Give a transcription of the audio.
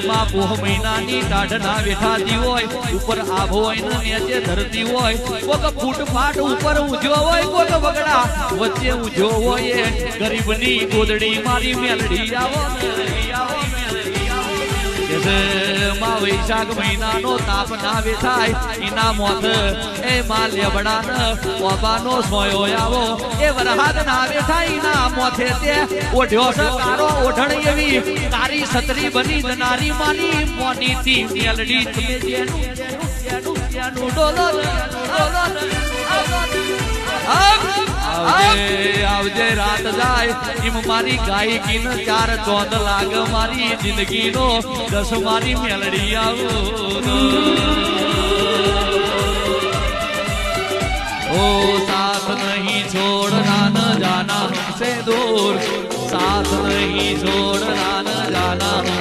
માં પોહ મહિનાની ટાઢના બેઠાતી હોય ઉપર આભો હોય ને નીચે ધરતી હોય કોક ફૂટફાટ ઉપર ઊંઝો હોય કોક વગડા વચ્ચે ઊંઝો હોય ગરીબની ગોદડી મારી મેલડી આવો માં વૈશાખ મહિનાનો તાપ ના વેઠાય એના મોત એ માં લેબડાન ઓબાનો સોયો આવો એ વરહાદ ના વેઠાય એના મોથે તે ઓઢ્યો છે કારો ઓઢણ એવી તારી સતરી બની નારી માની મોનીથી મેલડી તમે જેનું ડોલો આવજે રાત જાય એમ મારી ગાયકી ન ચાર ચોદ લાગ મારી જિંદગી નો દસ મારી મેલડી આવો ओ साथ नहीं छोड़ना न जाना हमसे दूर साथ नहीं छोड़ना न जाना